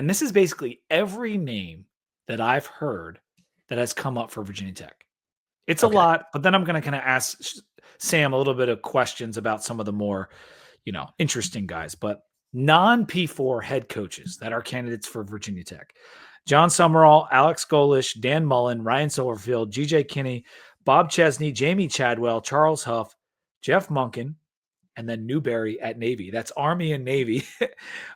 And this is basically every name that I've heard that has come up for Virginia Tech. It's a lot, but then I'm going to kind of ask Sam a little bit of questions about some of the more, interesting guys, but non-P4 head coaches that are candidates for Virginia Tech. John Summerall, Alex Golish, Dan Mullen, Ryan Silverfield, GJ Kinney, Bob Chesney, Jamie Chadwell, Charles Huff, Jeff Munkin, and then Newberry at Navy. That's Army and Navy.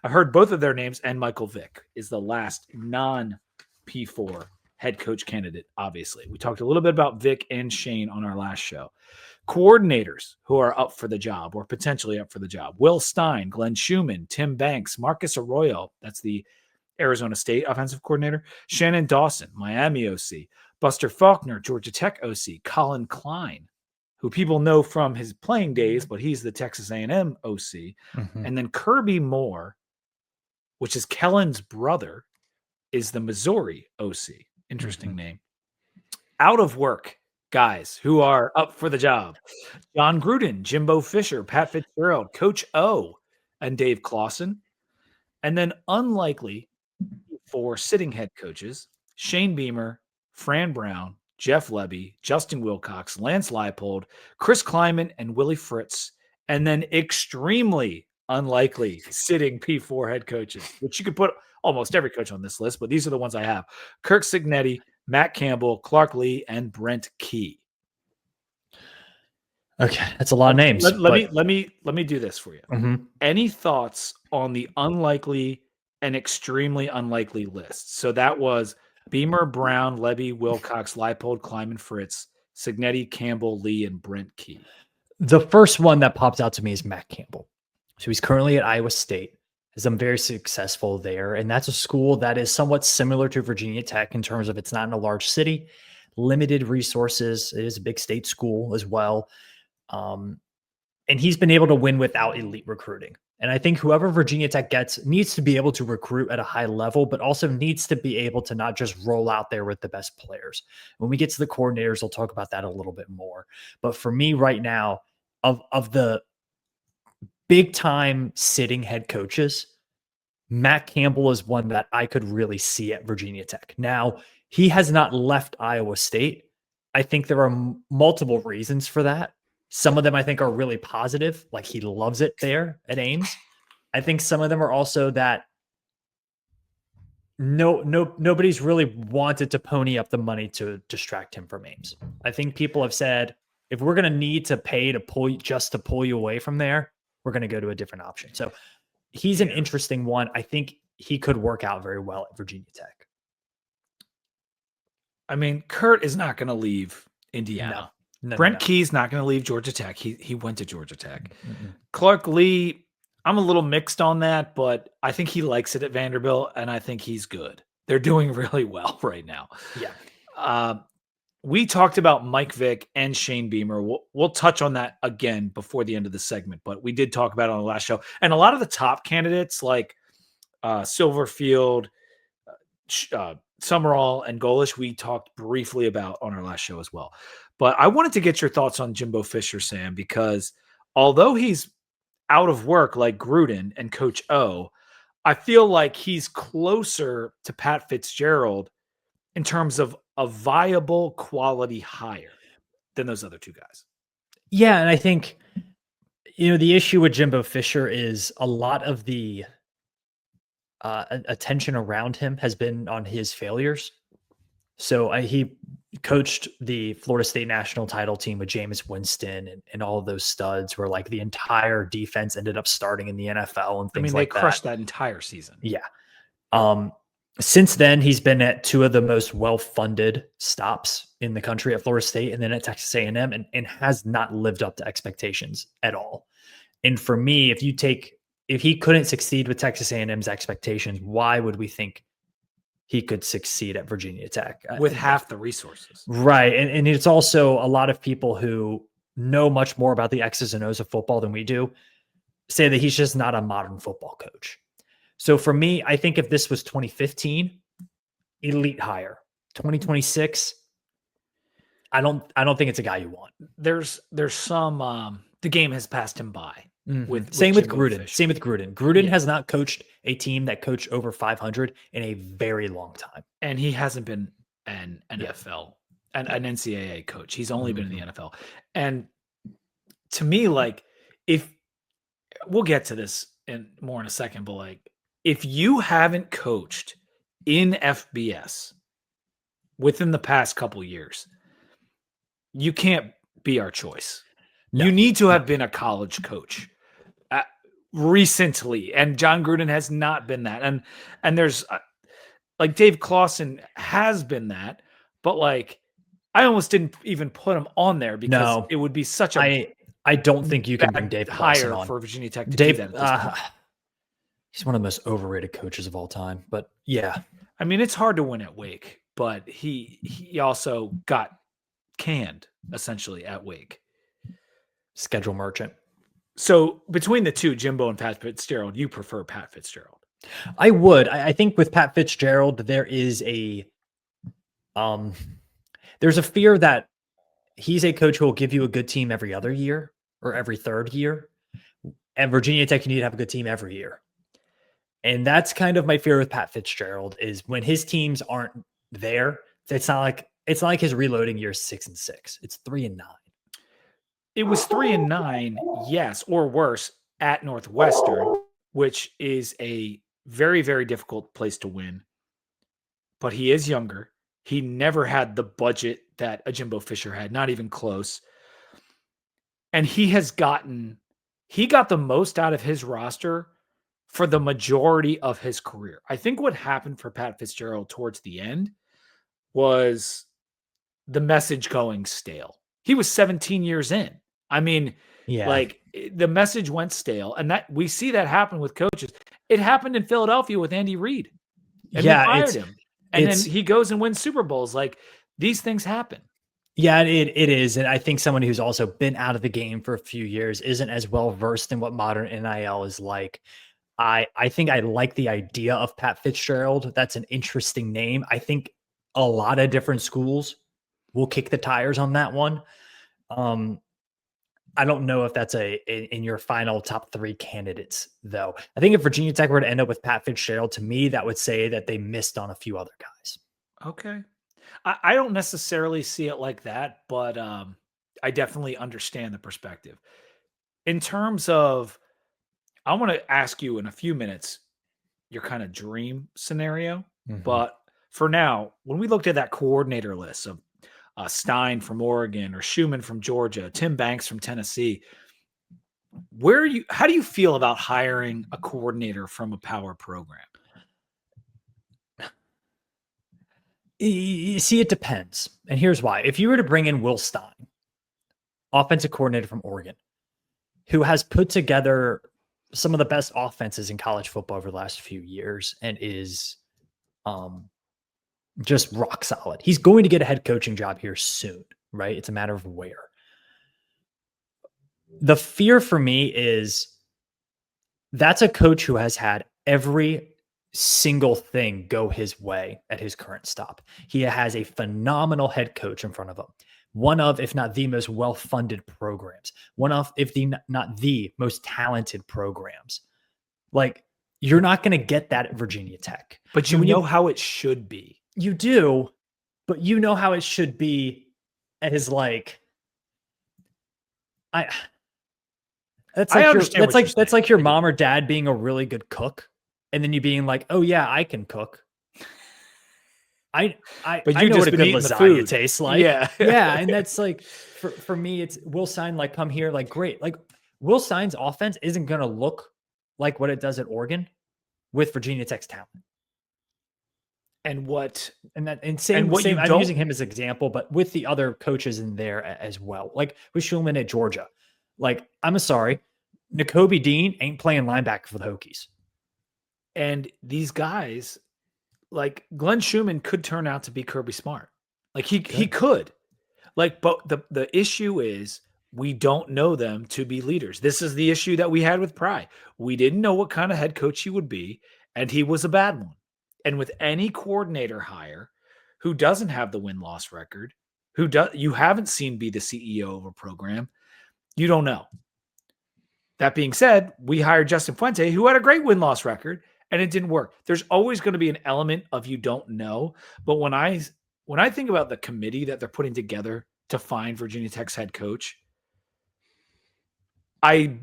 I heard both of their names, and Michael Vick is the last non-P4 head coach candidate, obviously. We talked a little bit about Vic and Shane on our last show. Coordinators who are up for the job or potentially up for the job. Will Stein, Glenn Schumann, Tim Banks, Marcus Arroyo, that's the Arizona State offensive coordinator, Shannon Dawson, Miami OC, Buster Faulkner, Georgia Tech OC, Colin Klein, who people know from his playing days, but he's the Texas A&M OC, and then Kirby Moore, which is Kellen's brother, is the Missouri OC. Interesting name. Out of work guys who are up for the job. John Gruden, Jimbo Fisher, Pat Fitzgerald, Coach O, and Dave Clawson. And then unlikely for sitting head coaches, Shane Beamer, Fran Brown, Jeff Lebby, Justin Wilcox, Lance Leipold, Chris Kleiman, and Willie Fritz. And then extremely unlikely sitting P4 head coaches, which you could put almost every coach on this list, but these are the ones I have. Kirk Cignetti, Matt Campbell, Clark Lee, and Brent Key. Okay, that's a lot of names. Let me do this for you. Any thoughts on the unlikely and extremely unlikely list? So that was Beamer, Brown, Lebby, Wilcox, Leipold, Kleiman, Fritz, Cignetti, Campbell, Lee, and Brent Key. The first one that pops out to me is Matt Campbell. So he's currently at Iowa State. Has been very successful there. And that's a school that is somewhat similar to Virginia Tech in terms of it's not in a large city, limited resources. It is a big state school as well. And he's been able to win without elite recruiting. And I think whoever Virginia Tech gets needs to be able to recruit at a high level, but also needs to be able to not just roll out there with the best players. When we get to the coordinators, we'll talk about that a little bit more. But for me right now, of the big time sitting head coaches, Matt Campbell is one that I could really see at Virginia Tech. Now, he has not left Iowa State. I think there are multiple reasons for that. Some of them I think are really positive, like he loves it there at Ames. I think some of them are also that nobody's really wanted to pony up the money to distract him from Ames. I think people have said, if we're going to need to pay to pull you away from there, we're going to go to a different option. So he's an interesting one. I think he could work out very well at Virginia Tech. I mean, Kurt is not going to leave Indiana. Brent Key's not going to leave Georgia Tech. He went to Georgia Tech. Clark Lee, I'm a little mixed on that, but I think he likes it at Vanderbilt, and I think he's good. They're doing really well right now. Yeah. We talked about Mike Vick and Shane Beamer. We'll touch on that again before the end of the segment, but we did talk about it on the last show. And a lot of the top candidates like Silverfield, Summerall, and Golish, we talked briefly about on our last show as well. But I wanted to get your thoughts on Jimbo Fisher, Sam, because although he's out of work like Gruden and Coach O, I feel like he's closer to Pat Fitzgerald in terms of a viable quality hire than those other two guys. Yeah, and I think, the issue with Jimbo Fisher is a lot of the attention around him has been on his failures. So he coached the Florida State national title team with Jameis Winston and all of those studs where like the entire defense ended up starting in the NFL and things like that. They crushed that entire season. Yeah. Since then, he's been at two of the most well-funded stops in the country at Florida State and then at Texas A&M and has not lived up to expectations at all. And for me, if he couldn't succeed with Texas A&M's expectations, why would we think he could succeed at Virginia Tech with half the resources? Right. And it's also a lot of people who know much more about the X's and O's of football than we do say that he's just not a modern football coach. So for me, I think if this was 2015, elite hire. 2026, I don't think it's a guy you want. There's some the game has passed him by with Same with Jimbo Gruden. Fisher. Same with Gruden. Gruden Yeah. has not coached a team that coached over 500 in a very long time. And he hasn't been an Yeah. NFL, an NCAA coach. He's only been in the Mhm. NFL. And to me, like, if we'll get to this in more in a second, but like, if you haven't coached in FBS within the past couple years, you can't be our choice. No. You need to have been a college coach recently, and John Gruden has not been that. And there's like Dave Clawson has been that, but like I almost didn't even put him on there because No. it would be such a I don't think you can bring bad Dave Clawson hire on. for Virginia Tech to do Dave, that at this point. he's one of the most overrated coaches of all time. But yeah, I mean, it's hard to win at Wake, but he also got canned essentially at Wake. schedule merchant. So between the two, Jimbo and Pat Fitzgerald, you prefer Pat Fitzgerald. I would. I think with Pat Fitzgerald, there is there's a fear that he's a coach who will give you a good team every other year or every third year. And Virginia Tech, you need to have a good team every year. And that's kind of my fear with Pat Fitzgerald is when his teams aren't there, it's not like his reloading year is 6-6. It's 3-9. It was 3-9, yes, or worse at Northwestern, which is a very, very difficult place to win. But he is younger. He never had the budget that a Jimbo Fisher had, not even close. And he got the most out of his roster for the majority of his career. I think what happened for Pat Fitzgerald towards the end was the message going stale. He was 17 years in. I mean, like the message went stale, and that we see that happen with coaches. It happened in Philadelphia with Andy Reid, and they fired him, and then he goes and wins Super Bowls. Like these things happen. Yeah, it is, and I think someone who's also been out of the game for a few years isn't as well versed in what modern NIL is like. I think I like the idea of Pat Fitzgerald. That's an interesting name. I think a lot of different schools will kick the tires on that one. I don't know if that's in your final top 3 candidates, though. I think if Virginia Tech were to end up with Pat Fitzgerald, to me, that would say that they missed on a few other guys. Okay. I don't necessarily see it like that, but I definitely understand the perspective. In terms of, I want to ask you in a few minutes your kind of dream scenario. But for now, when we looked at that coordinator list of Stein from Oregon or Schumann from Georgia, Tim Banks from Tennessee, how do you feel about hiring a coordinator from a power program? You see, it depends. And here's why. If you were to bring in Will Stein, offensive coordinator from Oregon, who has put together some of the best offenses in college football over the last few years and is just rock solid. He's going to get a head coaching job here soon, right? It's a matter of where. The fear for me is that's a coach who has had every single thing go his way at his current stop. He has a phenomenal head coach in front of him. One of, if not the most well-funded programs. One of, if not the most talented programs. Like, you're not going to get that at Virginia Tech. But you know how it should be. You do, but you know how it should be as like, that's like your mom or dad being a really good cook. And then you being like, oh yeah, I can cook. But I know what a good lasagna tastes like. Yeah. Yeah. And that's like, for me, it's Will Stein, like, come here, like, great. Like, Will Stein's offense isn't going to look like what it does at Oregon with Virginia Tech's talent. And what I'm using him as an example, but with the other coaches in there as well, like with Schulman at Georgia, like, I'm sorry, Nakobe Dean ain't playing linebacker for the Hokies. And these guys, like Glenn Schumann, could turn out to be Kirby Smart. Like he could. Like, but the issue is we don't know them to be leaders. This is the issue that we had with Pry. We didn't know what kind of head coach he would be, and he was a bad one. And with any coordinator hire who doesn't have the win-loss record, you haven't seen be the CEO of a program, you don't know. That being said, we hired Justin Fuente, who had a great win-loss record, and it didn't work. There's always going to be an element of you don't know. But when I think about the committee that they're putting together to find Virginia Tech's head coach, I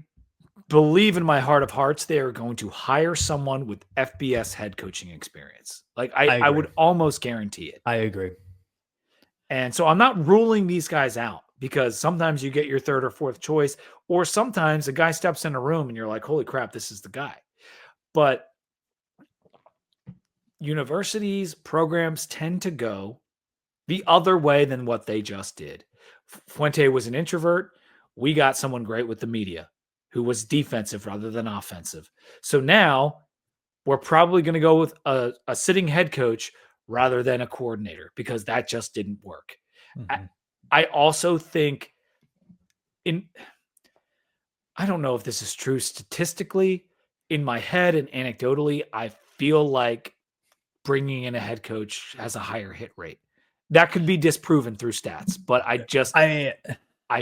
believe in my heart of hearts they are going to hire someone with FBS head coaching experience. Like I agree. would almost guarantee it. I agree. And so I'm not ruling these guys out because sometimes you get your third or fourth choice, or sometimes a guy steps in a room and you're like, holy crap, this is the guy. But universities, programs tend to go the other way than what they just did. Fuente was an introvert. We got someone great with the media who was defensive rather than offensive. So now we're probably going to go with a sitting head coach rather than a coordinator because that just didn't work. Mm-hmm. I also think I don't know if this is true statistically. In my head and anecdotally, I feel like bringing in a head coach has a higher hit rate. That could be disproven through stats, but I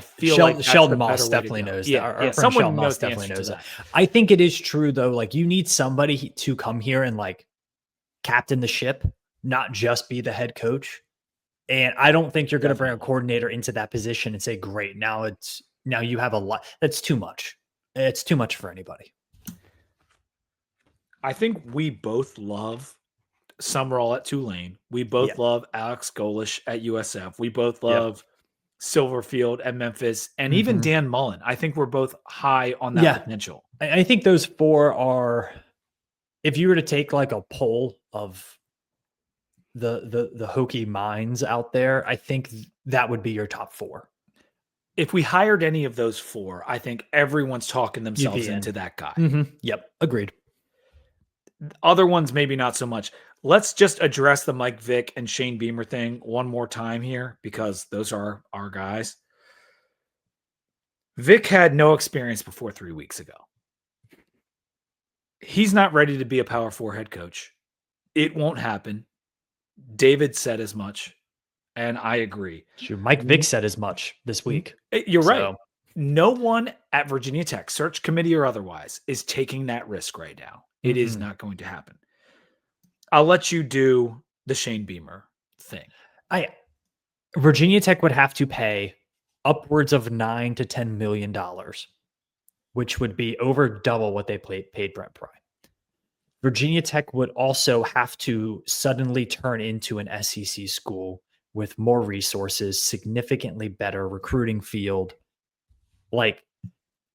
feel like that's Sheldon the Moss better way to definitely go. knows that. Yeah, Our friend someone Sheldon Moss knows the definitely answer knows to that. that. I think it is true though. Like you need somebody to come here and like captain the ship, not just be the head coach. And I don't think you're going to bring a coordinator into that position and say, great, now you have a lot. That's too much. It's too much for anybody. I think we both love Summerall at Tulane. We both love Alex Golish at USF. We both love Silverfield at Memphis, and even Dan Mullen. I think we're both high on that potential. I think those four are, if you were to take like a poll of the Hokie minds out there, I think that would be your top four. If we hired any of those four, I think everyone's talking themselves into that guy. Mm-hmm. Yep. Agreed. Other ones, maybe not so much. Let's just address the Mike Vick and Shane Beamer thing one more time here because those are our guys. Vic had no experience before 3 weeks ago. He's not ready to be a Power 4 head coach. It won't happen. David said as much, and I agree. Sure, Mike Vick said as much this week. You're right. No one at Virginia Tech, search committee or otherwise, is taking that risk right now. It is not going to happen. I'll let you do the Shane Beamer thing. Virginia Tech would have to pay upwards of $9 to $10 million, which would be over double what they paid Brent Pry. Virginia Tech would also have to suddenly turn into an SEC school with more resources, significantly better recruiting field. Like,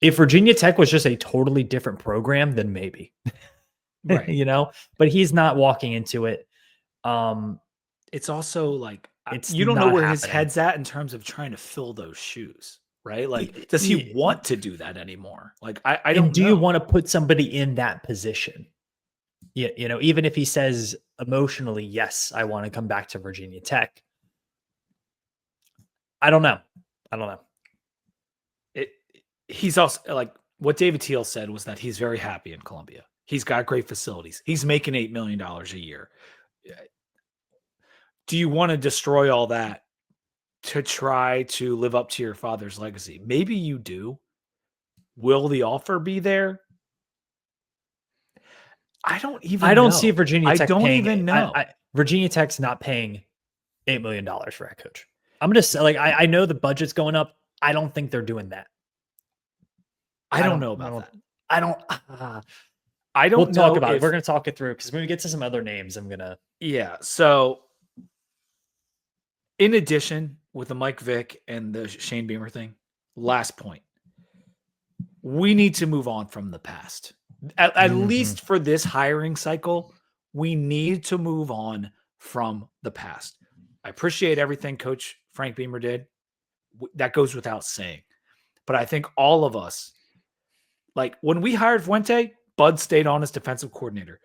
if Virginia Tech was just a totally different program, then maybe. Right. But he's not walking into it. It's also like, you don't know where his head's at in terms of trying to fill those shoes, right? Like, does he want to do that anymore? Like, I don't know. Do you want to put somebody in that position? Yeah, even if he says emotionally, yes, I want to come back to Virginia Tech. I don't know. He's also like what David Teal said was that he's very happy in Columbia. He's got great facilities. He's making $8 million a year. Do you want to destroy all that to try to live up to your father's legacy? Maybe you do. Will the offer be there? I don't see Virginia Tech. I don't even know. Virginia Tech's not paying $8 million for a coach. I'm going to say, like, I know the budget's going up. I don't think they're doing that. I don't know about that. I don't. We'll talk about it. We're going to talk it through because when we get to some other names, I'm going to. Yeah. So, in addition, with the Mike Vick and the Shane Beamer thing, last point. We need to move on from the past. At least for this hiring cycle, we need to move on from the past. I appreciate everything Coach Frank Beamer did. That goes without saying. But I think all of us, like when we hired Fuente, Bud stayed on as defensive coordinator.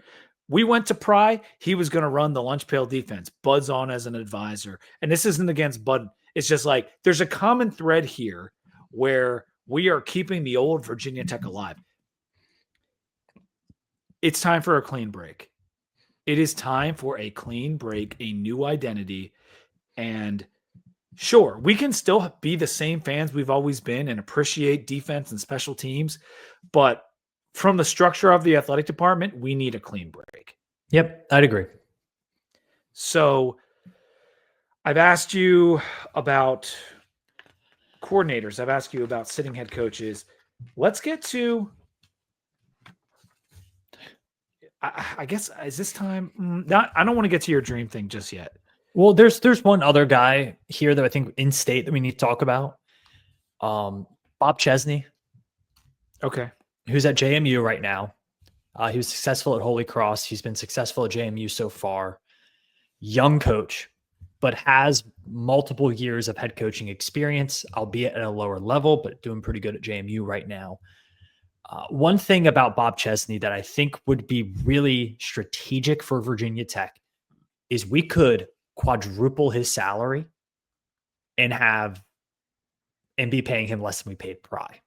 We went to Pry. He was going to run the lunch pail defense. Bud's on as an advisor. And this isn't against Bud. It's just like there's a common thread here where we are keeping the old Virginia Tech alive. It's time for a clean break. It is time for a clean break, a new identity. And Sure, we can still be the same fans we've always been and appreciate defense and special teams, but from the structure of the athletic department, we need a clean break. Yep, I'd agree. So I've asked you about coordinators. I've asked you about sitting head coaches. Let's get to, I guess, is this time? Not. I don't want to get to your dream thing just yet. Well, there's one other guy here that I think in state that we need to talk about. Bob Chesney. Okay. Who's at JMU right now. He was successful at Holy Cross. He's been successful at JMU so far. Young coach, but has multiple years of head coaching experience, albeit at a lower level, but doing pretty good at JMU right now. One thing about Bob Chesney that I think would be really strategic for Virginia Tech is we could quadruple his salary and be paying him less than we paid Pry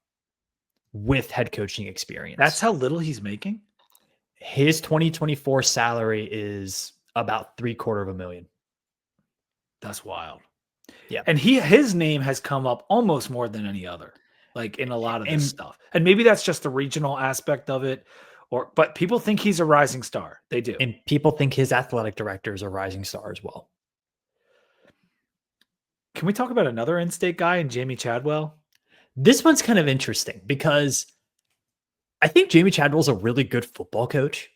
with head coaching experience. That's how little he's making? His 2024 salary is about $750,000. That's wild. Yeah. And his name has come up almost more than any other, like in a lot of this stuff. And maybe that's just the regional aspect of it, but people think he's a rising star. They do. And people think his athletic director is a rising star as well. Can we talk about another in-state guy in Jamie Chadwell? This one's kind of interesting because I think Jamie Chadwell's a really good football coach.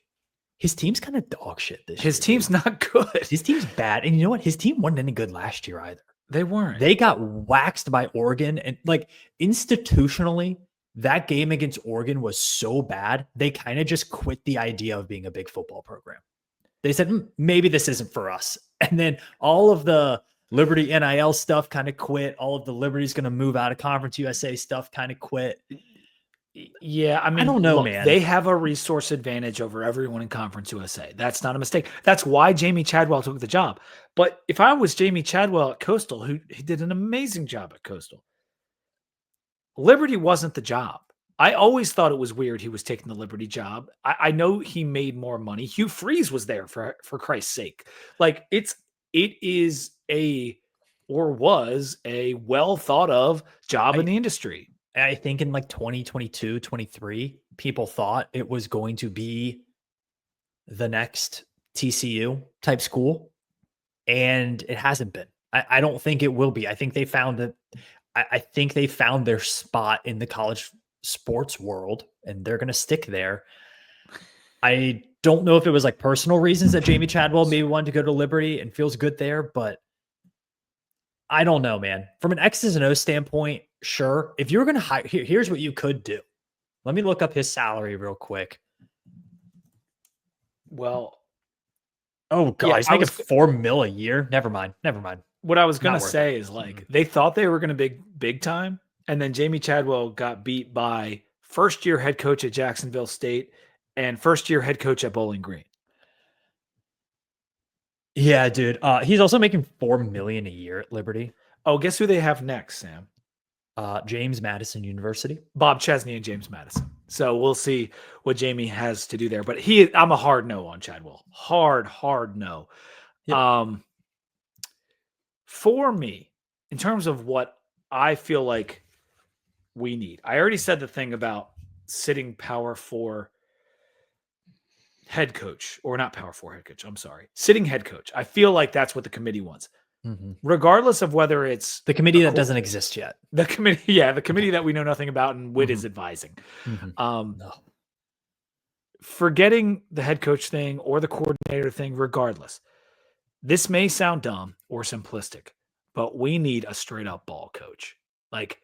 His team's kind of dog shit this year. His team's not good. His team's bad. And you know what? His team wasn't any good last year either. They weren't. They got waxed by Oregon. And like institutionally, that game against Oregon was so bad, they kind of just quit the idea of being a big football program. They said, maybe this isn't for us. And then all of the Liberty NIL stuff kind of quit. All of the Liberty's going to move out of Conference USA stuff kind of quit. Yeah, I mean, I don't know, man. They have a resource advantage over everyone in Conference USA. That's not a mistake. That's why Jamie Chadwell took the job. But if I was Jamie Chadwell at Coastal, he did an amazing job at Coastal, Liberty wasn't the job. I always thought it was weird he was taking the Liberty job. I know he made more money. Hugh Freeze was there for Christ's sake. Like it is was a well thought of job in the industry. I think in like 2022, 23, people thought it was going to be the next TCU type school. And it hasn't been. I don't think it will be. I think they found it. I think they found their spot in the college sports world and they're going to stick there. I don't know if it was like personal reasons that Jamie Chadwell maybe wanted to go to Liberty and feels good there, but I don't know, man. From an X's and O's standpoint, sure. If you were going to hire, here's what you could do. Let me look up his salary real quick. Well, oh god, he's making $4 million a year. Never mind. What I was going to say is like they thought they were going to big time, and then Jamie Chadwell got beat by first-year head coach at Jacksonville State and first-year head coach at Bowling Green. Yeah, dude. He's also making $4 million a year at Liberty. Oh, guess who they have next, Sam? James Madison University. Bob Chesney and James Madison. So we'll see what Jamie has to do there. But I'm a hard no on Chadwell. Hard no. Yep. For me, in terms of what I feel like we need, I already said the thing about sitting power for head coach, or not power for head coach. I'm sorry. Sitting head coach. I feel like that's what the committee wants. Mm-hmm. Regardless of whether it's the committee that doesn't exist yet. The committee that we know nothing about and Witt is advising. No. Forgetting the head coach thing or the coordinator thing, regardless, this may sound dumb or simplistic, but we need a straight up ball coach. Like,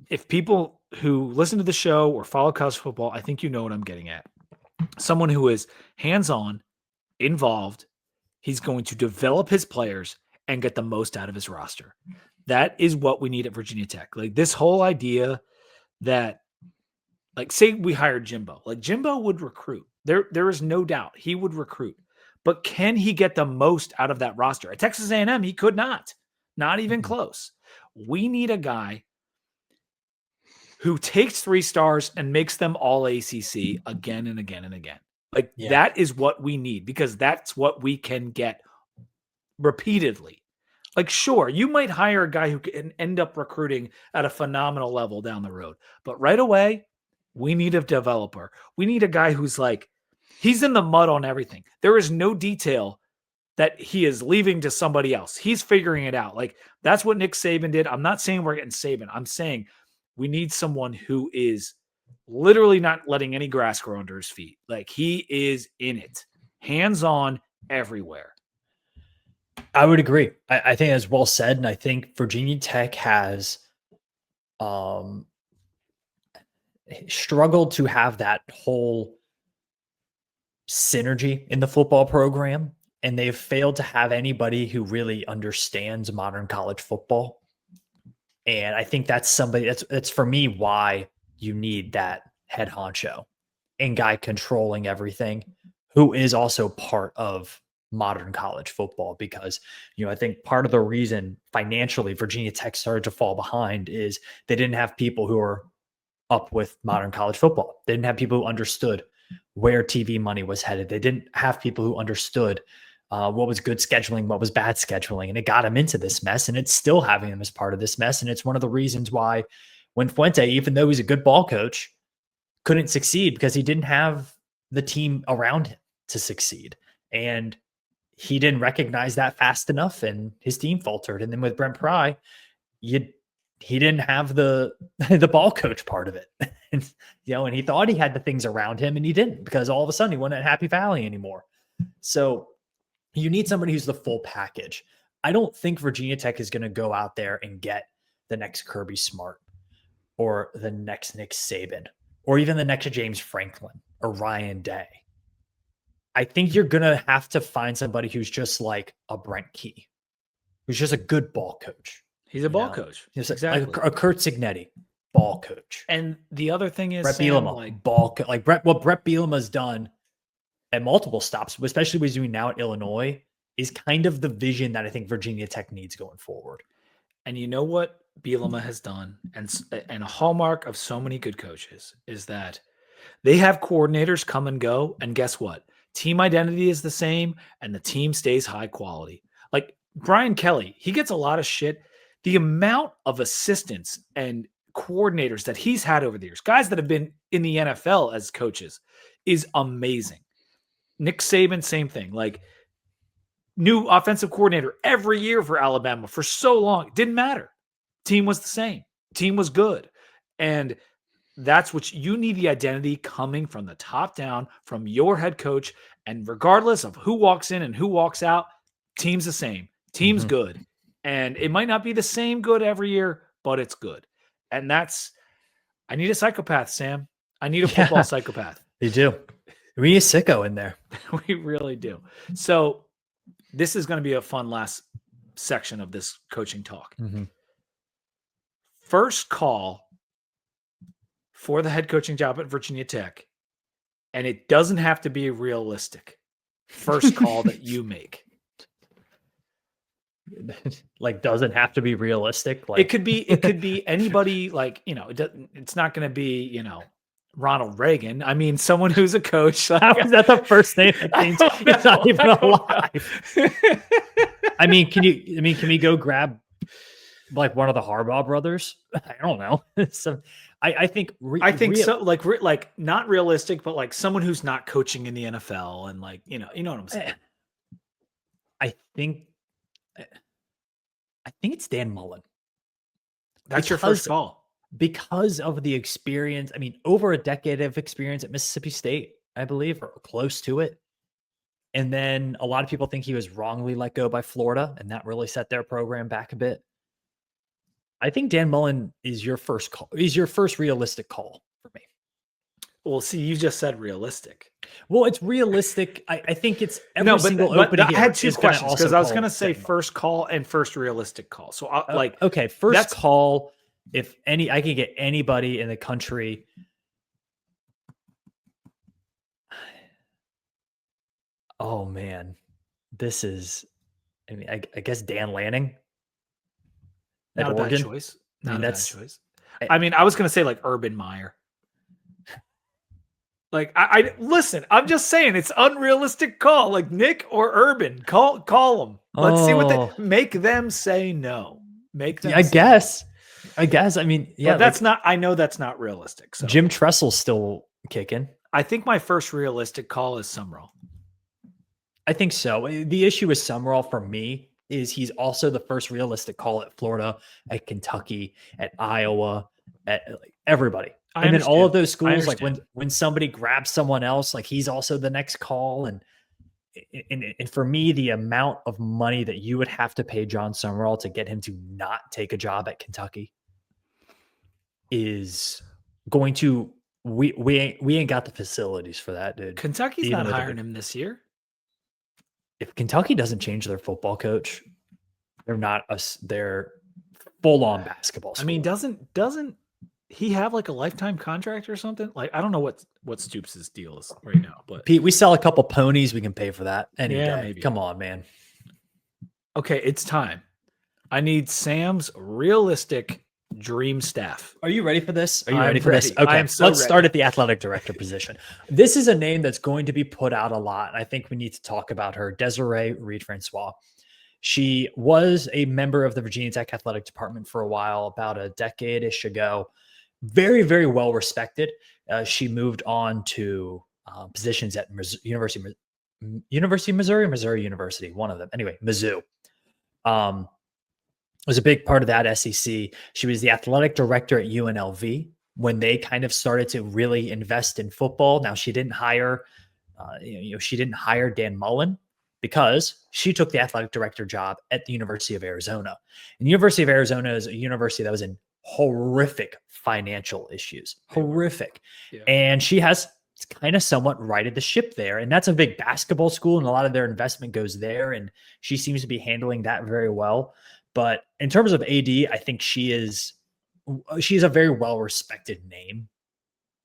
if people who listen to the show or follow college football, I think you know what I'm getting at. Someone who is hands-on, involved. He's going to develop his players and get the most out of his roster. That is what we need at Virginia Tech. Like this whole idea that, like, say we hired Jimbo. Like Jimbo would recruit. There is no doubt he would recruit. But can he get the most out of that roster? At Texas A&M, he could not. Not even close. We need a guy who takes 3 stars and makes them all ACC again and again and again. Like that is what we need because that's what we can get repeatedly. Like, sure, you might hire a guy who can end up recruiting at a phenomenal level down the road, but right away, we need a developer. We need a guy who's like, he's in the mud on everything. There is no detail that he is leaving to somebody else. He's figuring it out. Like, that's what Nick Saban did. I'm not saying we're getting Saban. I'm saying we need someone who is literally not letting any grass grow under his feet. Like, he is in it, hands on everywhere. I would agree. I think that's well said. And I think Virginia Tech has struggled to have that whole synergy in the football program. And they've failed to have anybody who really understands modern college football. And I think that's somebody that's for me why you need that head honcho and guy controlling everything who is also part of modern college football because I think part of the reason financially Virginia Tech started to fall behind is they didn't have people who are up with modern college football. They didn't have people who understood where TV money was headed. They didn't have people who understood what was good scheduling, what was bad scheduling, and it got them into this mess, and it's still having them as part of this mess. And it's one of the reasons why when Fuente, even though he's a good ball coach, couldn't succeed because he didn't have the team around him to succeed. And he didn't recognize that fast enough and his team faltered. And then with Brent Pry, he didn't have the ball coach part of it. and he thought he had the things around him and he didn't because all of a sudden he wasn't at Happy Valley anymore. So you need somebody who's the full package. I don't think Virginia Tech is going to go out there and get the next Kirby Smart or the next Nick Saban or even the next James Franklin or Ryan Day. I think you're going to have to find somebody who's just like a Brent Key, who's just a good ball coach. He's a ball coach. Exactly. Like a Kurt Signetti, ball coach. And the other thing is Brett Bielema, ball coach. Like what Brett Bielema's done at multiple stops, especially what he's doing now at Illinois, is kind of the vision that I think Virginia Tech needs going forward. And you know what Bielema has done, and a hallmark of so many good coaches is that they have coordinators come and go, and guess what? Team identity is the same, and the team stays high quality. Like Brian Kelly, he gets a lot of shit. The amount of assistants and coordinators that he's had over the years, guys that have been in the NFL as coaches, is amazing. Nick Saban, same thing. Like new offensive coordinator every year for Alabama for so long. It didn't matter. Team was the same. Team was good. And that's what you need, the identity coming from the top down from your head coach. And regardless of who walks in and who walks out, team's the same. Team's good. And it might not be the same good every year, but it's good. And I need a psychopath, Sam. I need a football psychopath. You do. We need a sicko in there. We really do. So this is going to be a fun last section of this coaching talk. First call for the head coaching job at Virginia Tech, and it doesn't have to be realistic. First call that you make. Like, doesn't have to be realistic. Like it could be anybody. Like, it's not going to be, Ronald Reagan. I mean, someone who's a coach. How is that the first name that came to me? It's not even alive. I mean, can we go grab like one of the Harbaugh brothers? I don't know. So I think so. Like not realistic, but like someone who's not coaching in the NFL and like, you know what I'm saying? I think it's Dan Mullen. That's your first call. Because of the experience. I mean, over a decade of experience at Mississippi State, I believe, or close to it. And then a lot of people think he was wrongly let go by Florida, and that really set their program back a bit. I think Dan Mullen is your first call. He's your first realistic call for me. Well, see, you just said realistic. Well, it's realistic. I think it's every single opening. I had two questions because I was going to say first call and first realistic call. So first call. If I could get anybody in the country. Oh man, this is. I mean, I guess Dan Lanning. Not a bad choice. Not a bad choice. I mean, I was going to say like Urban Meyer. Like I listen, I'm just saying it's unrealistic call. Like Nick or Urban, call them. Let's see what they Oh, make them say no. Make yeah, them say no. I guess. I mean, yeah, But that's like not I know that's not realistic. So Jim Tressel's still kicking. I think my first realistic call is Summerall. I think so. The issue with Summerall for me is he's also the first realistic call at Florida, at Kentucky, at Iowa, at like, everybody. I And then all of understand. those I schools, like understand. when somebody grabs someone else, like he's also the next call. And for me, the amount of money that you would have to pay John Summerall to get him to not take a job at Kentucky is going to we ain't got the facilities for that, dude. Kentucky's Even not with a hiring big, him this year. if Kentucky doesn't change their football coach, they're not us. They're full on basketball I school. mean, doesn't he have like a lifetime contract or something? Like I don't know what Stoops' deal is right now, but Pete, we sell a couple ponies. We can pay for that any Yeah, day. maybe. Come on, man. Okay, it's time. I need Sam's realistic dream staff. Are you ready for this? Are you I'm ready for this? ready. I Okay, am so let's ready. start at the athletic director position. This is a name that's going to be put out a lot. And I think we need to talk about her, Desiree Reed-Francois. She was a member of the Virginia Tech athletic department for a while, about a decade-ish ago. Very, very well respected. She moved on to positions at University of Missouri University, one of them. Anyway, Mizzou. Was a big part of that SEC. She was the athletic director at UNLV when they kind of started to really invest in football. Now she didn't hire, she didn't hire Dan Mullen because she took the athletic director job at the University of Arizona. And the University of Arizona is a university that was in horrific financial issues, horrific. Yeah. And she has kind of somewhat righted the ship there. And that's a big basketball school, and a lot of their investment goes there. And she seems to be handling that very well. But in terms of AD, I think she's a very well-respected name.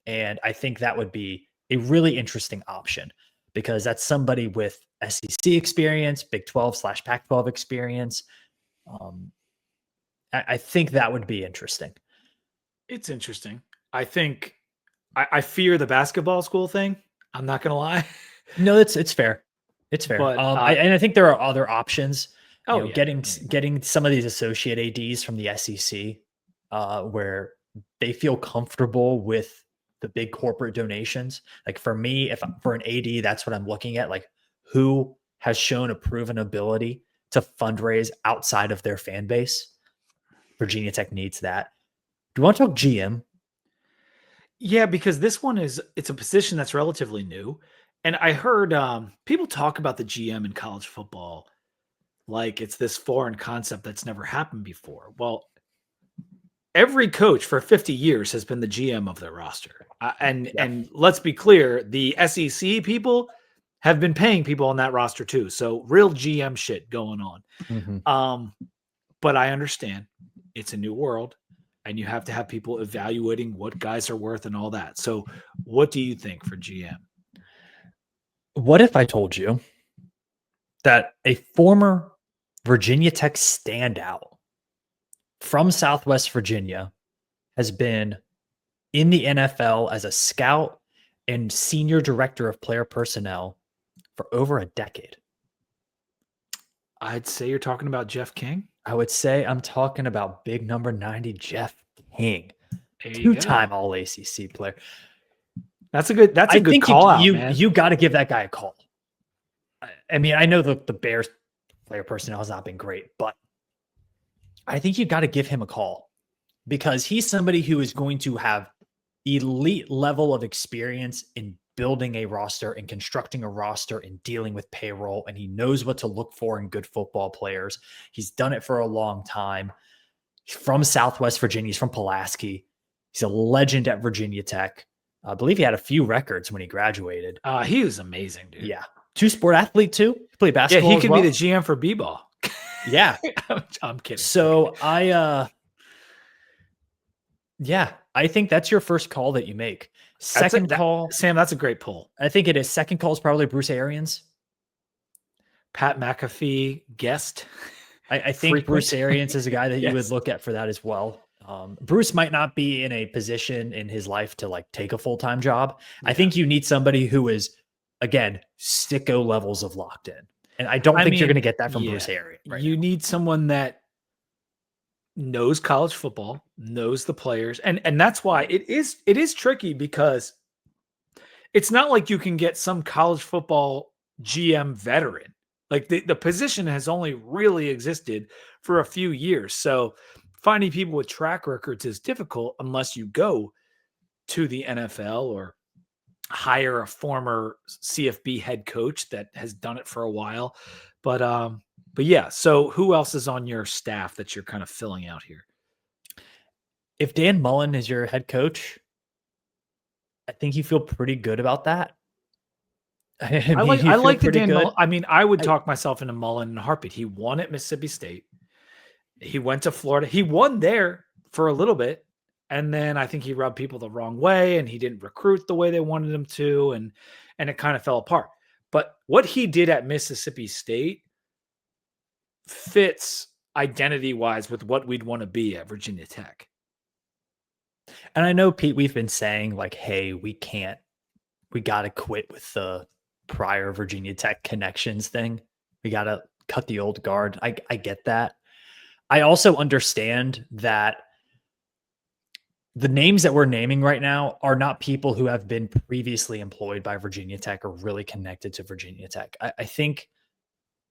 And I think that would be a really interesting option because that's somebody with SEC experience, Big 12/Pac-12 experience. I think that would be interesting. It's interesting. I think I fear the basketball school thing. I'm not gonna lie. No, it's fair. It's fair. But, I think there are other options. Oh, yeah. Getting some of these associate ADs from the SEC, where they feel comfortable with the big corporate donations. Like for me, for an AD, that's what I'm looking at. Like who has shown a proven ability to fundraise outside of their fan base. Virginia Tech needs that. Do you want to talk GM? Yeah, because it's a position that's relatively new. And I heard people talk about the GM in college football like it's this foreign concept that's never happened before. Well, every coach for 50 years has been the GM of their roster. And let's be clear, the SEC people have been paying people on that roster too. So real GM shit going on. Mm-hmm. But I understand it's a new world and you have to have people evaluating what guys are worth and all that. So what do you think for GM? What if I told you that a former Virginia Tech standout from Southwest Virginia has been in the NFL as a scout and senior director of player personnel for over a decade? I'd say you're talking about Jeff King. I would say I'm talking about big number 90, Jeff King, two-time All ACC player. That's a good call out, man. You got to give that guy a call. I mean, I know the Bears player personnel has not been great, but I think you got to give him a call because he's somebody who is going to have elite level of experience in building a roster and constructing a roster and dealing with payroll. And he knows what to look for in good football players. He's done it for a long time. He's from Southwest Virginia. He's from Pulaski. He's a legend at Virginia Tech. I believe he had a few records when he graduated. He was amazing, dude. Yeah. Two-sport athlete too. He played basketball. Yeah, he could be the GM for b-ball. Yeah. I'm kidding. So I think that's your first call that you make. Second call. Sam, that's a great pull. I think it is. Second call is probably Bruce Arians. Pat McAfee guest. I think Bruce Arians is a guy that you would look at for that as well. Bruce might not be in a position in his life to like take a full-time job. I Yeah. think you need somebody who is, again, sicko levels of locked in. And I don't I think you're going to mean, get that from yeah, Bruce Arians right you now. need someone that knows college football, knows the players, and that's why it is tricky because it's not like you can get some college football GM veteran. Like the position has only really existed for a few years. So finding people with track records is difficult unless you go to the NFL or hire a former CFB head coach that has done it for a while. But yeah, so who else is on your staff that you're kind of filling out here? If Dan Mullen is your head coach, I think you feel pretty good about that. I I mean, like you I feel like the pretty Dan good. Mullen. I mean, I would I talk myself into Mullen in a heartbeat. He won at Mississippi State. He went to Florida. He won there for a little bit. And then I think he rubbed people the wrong way and he didn't recruit the way they wanted him to. And it kind of fell apart. But what he did at Mississippi State fits identity wise with what we'd want to be at Virginia Tech. And I know, Pete, we've been saying like, hey, we got to quit with the prior Virginia Tech connections thing. We got to cut the old guard. I get that. I also understand that the names that we're naming right now are not people who have been previously employed by Virginia Tech or really connected to Virginia Tech. I think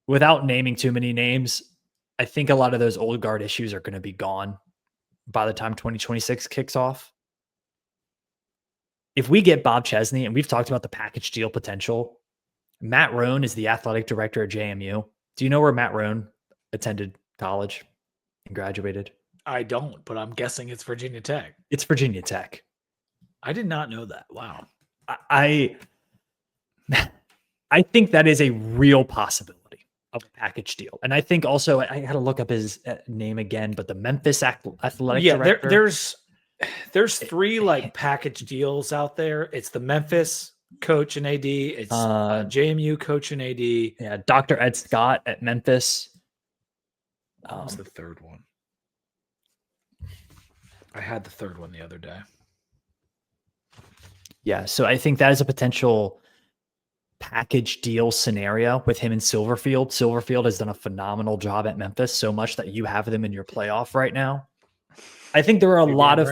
without naming too many names, I think a lot of those old guard issues are going to be gone by the time 2026 kicks off. If we get Bob Chesney, and we've talked about the package deal potential, Matt Roan is the athletic director at JMU. Do you know where Matt Roan attended college and graduated? I don't, but I'm guessing it's Virginia Tech. It's Virginia Tech. I did not know that. Wow. I I think that is a real possibility of a package deal. And I think also I had to look up his name again, but the Memphis athletic Yeah, director. there's three like package deals out there. It's the Memphis coach and AD. It's JMU coach and AD. Yeah, Dr. Ed Scott at Memphis. What was the third one? I had the third one the other day. Yeah, so I think that is a potential package deal scenario with him in Silverfield. Silverfield has done a phenomenal job at Memphis, so much that you have them in your playoff right now. I think there are a lot of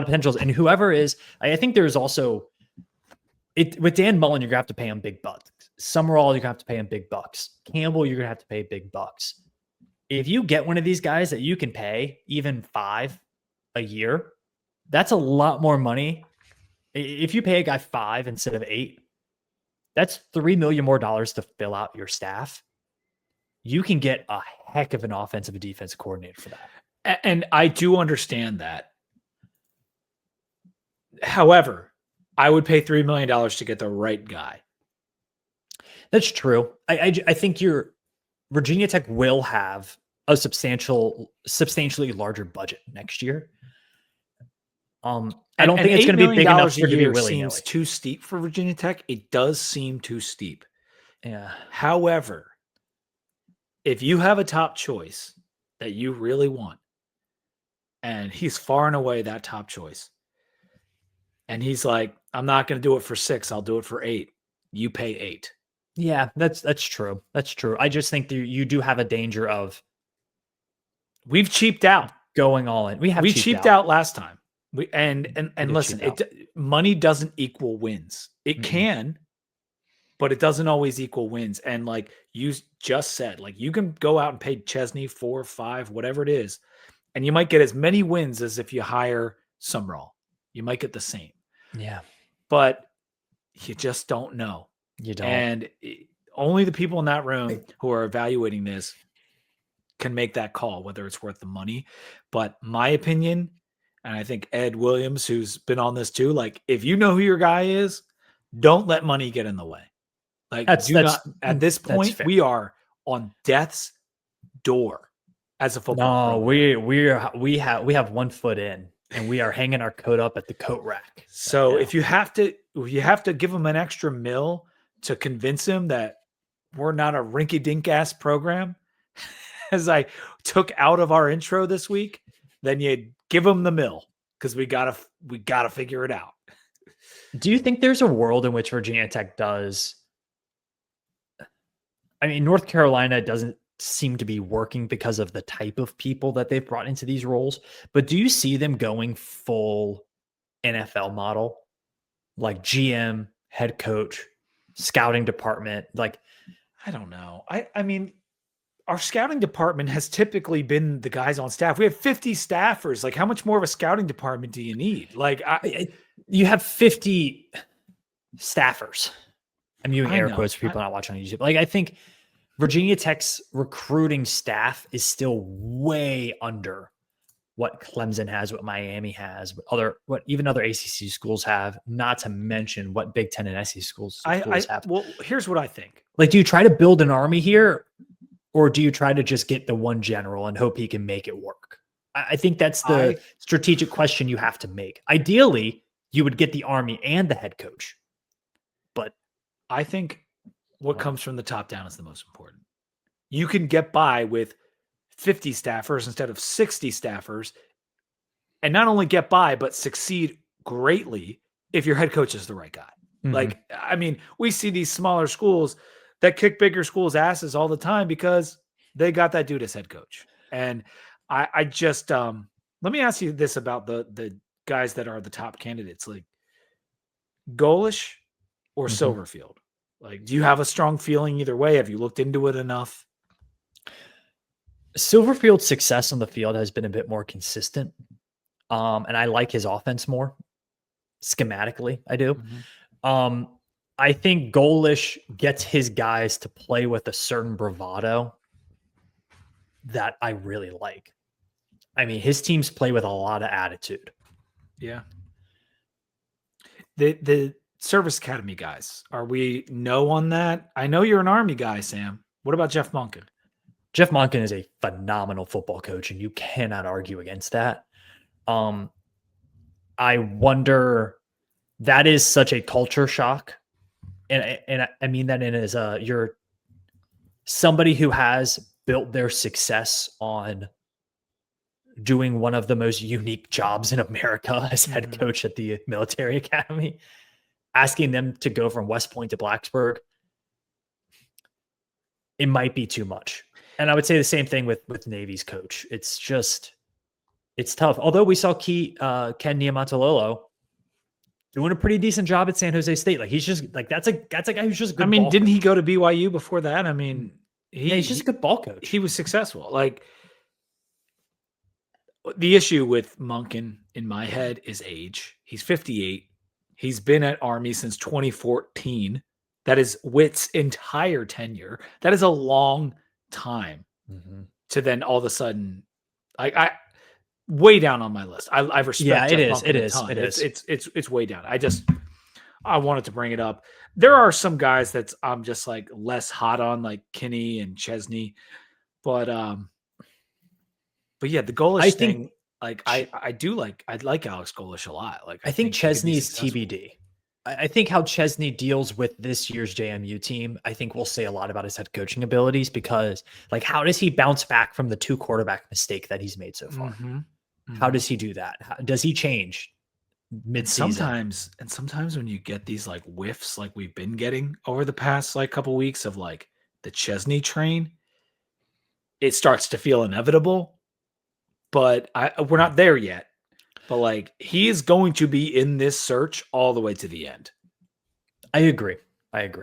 potentials, and whoever is, I think there's also with Dan Mullen, you're gonna have to pay him big bucks. Summerall, you're gonna have to pay him big bucks. Campbell, you're gonna have to pay big bucks. If you get one of these guys that you can pay even $5 a year, that's a lot more money. If you pay a guy $5 instead of $8, that's $3 million more to fill out your staff. You can get a heck of an offensive and defensive coordinator for that. And I do understand that. However, I would pay $3 million to get the right guy. That's true. I think your Virginia Tech will have a substantially larger budget next year. I don't think it's going to be big enough for it to be willy-nilly. Seems too steep for Virginia Tech. It does seem too steep. Yeah. However, if you have a top choice that you really want, and he's far and away that top choice, and he's like, I'm not going to do it for 6, I'll do it for 8. You pay 8. Yeah, that's true. That's true. I just think that you do have a danger of we've cheaped out going all in. We cheaped out last time. And listen, money doesn't equal wins. It can, but it doesn't always equal wins. And like you just said, like you can go out and pay Chesney 4 or 5, whatever it is, and you might get as many wins as if you hire Summerall. You might get the same. Yeah, but you just don't know. You don't. And only the people in that room who are evaluating this can make that call, whether it's worth the money. But my opinion, and I think Ed Williams, who's been on this too, like if you know who your guy is, don't let money get in the way. Like at this point, we are on death's door as a football. No, we have 1 foot in, and we are hanging our coat up at the coat rack. So if you have to give him an extra $1 to convince him that we're not a rinky-dink ass program, as I took out of our intro this week, then you give them the mill because we gotta figure it out. Do you think there's a world in which Virginia Tech does? I mean, North Carolina doesn't seem to be working because of the type of people that they've brought into these roles. But do you see them going full NFL model, like GM, head coach, scouting department? Like, I don't know. I mean, our scouting department has typically been the guys on staff. We have 50 staffers. Like, how much more of a scouting department do you need? Like, you have 50 staffers. I'm using air know. quotes for people not watching on YouTube. Like, I think Virginia Tech's recruiting staff is still way under what Clemson has, what Miami has, what even other ACC schools have, not to mention what Big Ten and SEC schools have. Well, here's what I think. Like, do you try to build an army here, or do you try to just get the one general and hope he can make it work? I think that's the strategic question you have to make. Ideally, you would get the army and the head coach. But I think what comes from the top down is the most important. You can get by with 50 staffers instead of 60 staffers and not only get by, but succeed greatly if your head coach is the right guy. Mm-hmm. Like, I mean, we see these smaller schools that kick bigger schools' asses all the time because they got that dude as head coach. And I just, let me ask you this about the guys that are the top candidates, like Golish or Silverfield. Like, do you have a strong feeling either way? Have you looked into it enough? Silverfield's success on the field has been a bit more consistent. And I like his offense more schematically. I do. I think Golish gets his guys to play with a certain bravado that I really like. I mean, his teams play with a lot of attitude. Yeah. The Service Academy guys, are we no on that? I know you're an Army guy, Sam. What about Jeff Monken? Jeff Monken is a phenomenal football coach, and you cannot argue against that. I wonder, that is such a culture shock. And I mean that in as you're somebody who has built their success on doing one of the most unique jobs in America as head coach at the military academy, asking them to go from West Point to Blacksburg, it might be too much. And I would say the same thing with Navy's coach. It's tough. Although we saw Ken Niumatalolo doing a pretty decent job at San Jose State. Like, he's just like, that's a guy who's just good. I mean, didn't he go to BYU before that? I mean, he's just a good ball coach. He was successful. Like, the issue with Monken in my head is age. He's 58. He's been at Army since 2014. That is Witt's entire tenure. That is a long time to then all of a sudden, I way down on my list. I respect. Yeah, Jeff Monken it is. It's way down. I wanted to bring it up. There are some guys that I'm just like less hot on, like Kinney and Chesney, but yeah, the Golish thing. Like, I like Alex Golish a lot. Like, I think Chesney is TBD. I think how Chesney deals with this year's JMU team, I think will say a lot about his head coaching abilities, because, like, how does he bounce back from the 2 quarterback mistake that he's made so far? How does he do that? Does he change mid-season? Sometimes when you get these like whiffs, like we've been getting over the past like couple weeks of like the Chesney train, it starts to feel inevitable. But we're not there yet. But like, he is going to be in this search all the way to the end. I agree. I'm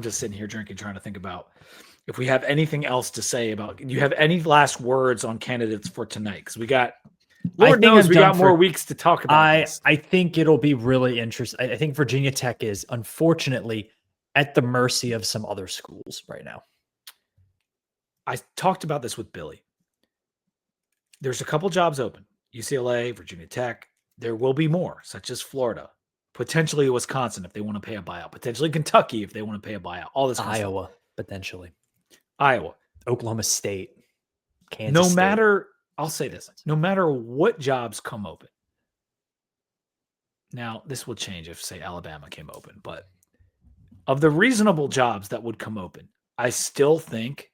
just sitting here drinking, trying to think about if we have anything else to say about. Do you have any last words on candidates for tonight? Because we got, Lord knows, we got more weeks to talk about this. I think it'll be really interesting. I think Virginia Tech is unfortunately at the mercy of some other schools right now. I talked about this with Billy. There's a couple jobs open. UCLA, Virginia Tech. There will be more, such as Florida, potentially Wisconsin if they want to pay a buyout, potentially Kentucky if they want to pay a buyout. All this Iowa, potentially. Iowa. Oklahoma State. Kansas State. I'll say this, no matter what jobs come open. Now, this will change if, say, Alabama came open, but of the reasonable jobs that would come open, I still think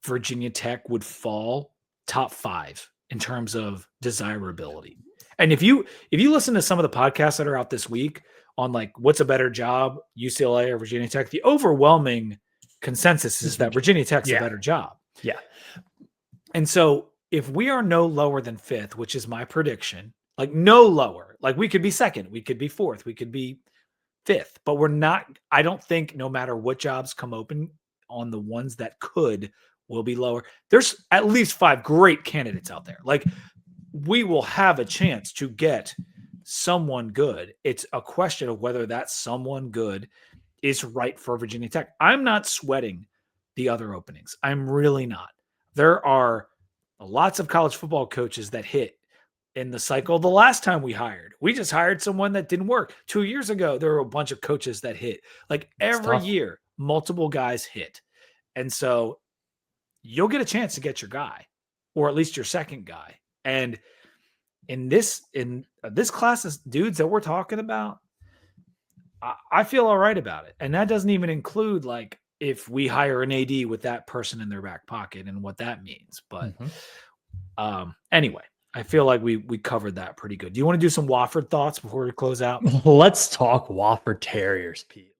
Virginia Tech would fall top 5 in terms of desirability. And if you listen to some of the podcasts that are out this week on like what's a better job, UCLA or Virginia Tech, the overwhelming consensus is that Virginia Tech's a better job. Yeah. And so if we are no lower than 5th, which is my prediction, like no lower, like we could be 2nd, we could be 4th, we could be 5th, but we're not. I don't think no matter what jobs come open on the ones that could will be lower. There's at least 5 great candidates out there. Like we will have a chance to get someone good. It's a question of whether that someone good is right for Virginia Tech. I'm not sweating the other openings. I'm really not. There are lots of college football coaches that hit in the cycle. The last time we just hired someone that didn't work. 2 years ago, there were a bunch of coaches that hit. Like every year, multiple guys hit. And so you'll get a chance to get your guy, or at least your second guy. And in this class of dudes that we're talking about, I feel all right about it. And that doesn't even include like if we hire an AD with that person in their back pocket and what that means. But anyway, I feel like we covered that pretty good. Do you want to do some Wofford thoughts before we close out? Let's talk Wofford Terriers, Pete.